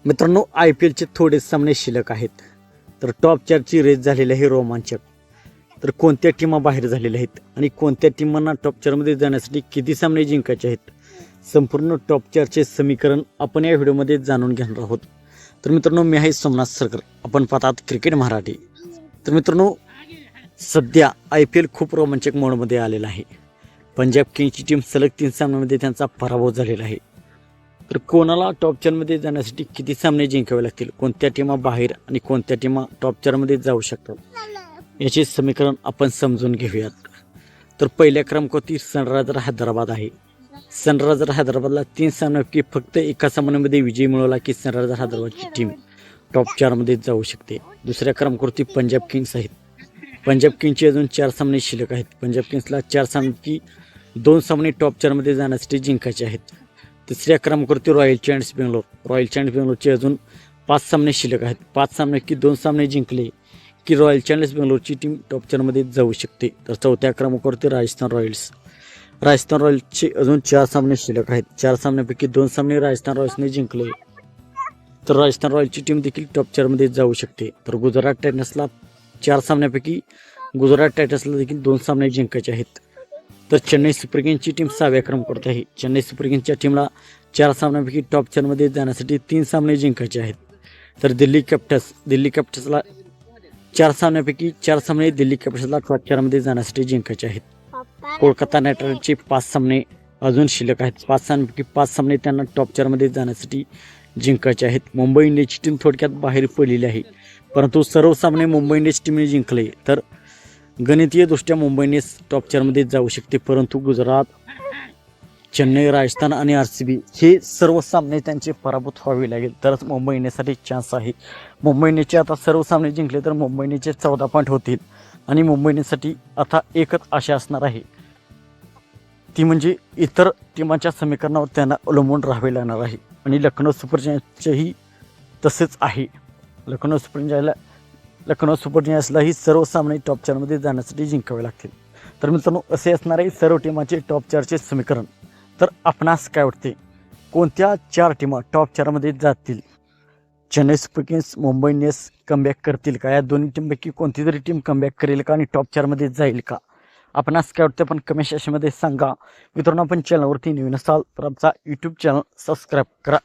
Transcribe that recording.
मित्रांनो, IPL चे थोडे सामने शिल्लक आहेत. तर टॉप 4 ची रेस झालेली आहे रोमांचक. तर कोणत्या टीमा बाहेर झालेल्या आहेत आणि कोणत्या टीमांना टॉप 4 मध्ये जाण्यासाठी किती सामने जिंकायचे आहेत, संपूर्ण टॉप 4 चे समीकरण आपण या व्हिडिओमध्ये जाणून घेणार आहोत. तर मित्रांनो, मी आहे सोमनाथ सरकर, आपण पाहतात क्रिकेट मराठी. तर मित्रांनो, सध्या IPL खूप रोमांचक मोडमध्ये आलेला आहे. पंजाब किंग्सची टीम सलग 3 सामन्यांमध्ये त्यांचा पराभव झालेला आहे. तर कोणाला टॉप 4 मध्ये जाण्यासाठी किती सामने जिंकावे लागतील, कोणत्या टीमा बाहेर आणि कोणत्या टीमा टॉप 4 मध्ये जाऊ शकतात, याचे समीकरण आपण समजून घेऊयात. तर पहिल्या क्रमांकावरती सनरायझर हैदराबाद आहे. सनरायझर हैदराबादला 3 सामन्यांपैकी फक्त एका सामन्यामध्ये विजय मिळवला की सनरायझर हैदराबादची टीम टॉप 4 मध्ये जाऊ शकते. दुसऱ्या क्रमांकावरती पंजाब किंग्स आहेत. पंजाब किंग्सचे अजून 4 सामने शिल्लक आहेत. पंजाब किंग्सला 4 सामन्यांपैकी 2 सामने टॉप 4 मध्ये जाण्यासाठी जिंकायचे आहेत. तिसऱ्या क्रमांकावरती royal challengers Bangalore. Royal challengers बेंगलोरचे अजून 5 सामने शिल्लक आहेत. 5 सामन्यापैकी 2 सामने जिंकले की रॉयल चॅलेंजर्स बेंगलोरची टीम टॉप 4 मध्ये जाऊ शकते. तर चौथ्या क्रमांकावरती राजस्थान रॉयल्स. राजस्थान रॉयल्सचे अजून 4 सामने शिल्लक आहेत. 4 सामन्यापैकी 2 सामने राजस्थान रॉयल्सने जिंकले तर राजस्थान रॉयल्सची टीम देखील टॉप 4 मध्ये जाऊ शकते. तर गुजरात टायटन्सला 4 सामन्यापैकी गुजरात टायटन्सला देखील 2 सामने जिंकायचे आहेत. तर चेन्नई सुपर किंग्सची टीम 6व्या क्रमांकावरती आहे. चेन्नई सुपर किंग्सच्या टीमला 4 सामन्यांपैकी टॉप 4 मध्ये जाण्यासाठी 3 सामने जिंकायचे आहेत. तर दिल्ली कॅपिटल्सला 4 सामन्यांपैकी 4 सामने दिल्ली कॅपिटल्सला टॉप 4 मध्ये जाण्यासाठी जिंकायचे आहेत. कोलकाता नाईट रायडर्सचे 5 सामने अजून शिल्लक आहेत. 5 सामन्यांपैकी 5 सामने त्यांना टॉप 4 मध्ये जाण्यासाठी जिंकायचे आहेत. मुंबई इंडियन्सची टीम थोडक्यात बाहेर पडलेली आहे, परंतु सर्व सामने मुंबई इंडियन्स टीमने जिंकले तर गणितीयदृष्ट्या मुंबई इंडियन्स टॉप 4 मध्ये जाऊ शकते. परंतु गुजरात, चेन्नई, राजस्थान आणि RCB हे सर्व सामने त्यांचे पराभूत व्हावे लागेल तरच मुंबई इंडियन्ससाठी चान्स आहे. मुंबई इंडियन्सचे आता सर्व सामने जिंकले तर मुंबई इंडियन्सचे 14 पॉईंट होतील आणि मुंबई इंडियन्ससाठी आता एकच आशा असणार आहे, ती म्हणजे इतर टीमांच्या समीकरणावर त्यांना अवलंबून राहावे लागणार आहे. आणि लखनौ सुपर जायंट्सचेही तसेच आहे. लखनौ सुपर जायंट्सलाही सर्व सामने टॉप 4 मध्ये जाण्यासाठी जिंकावे लागतील. तर मित्रांनो, असे असणार आहे सर्व टीमांचे टॉप 4 चे समीकरण. तर आपणास काय वाटते, कोणत्या 4 टीमा टॉप 4 मध्ये जातील? Chennai super Kings, Mumbai Indians comeback करतील का? या दोन्ही टीमपैकी कोणती तरी टीम कमबॅक करेल का आणि टॉप 4 मध्ये जाईल का? आपणास काय वाटतं पण कमेंट सेक्शनमध्ये सांगा. मित्रांनो, आपण चॅनलवरती नवीन असाल तर आमचा यूट्यूब चॅनल सबस्क्राईब करा.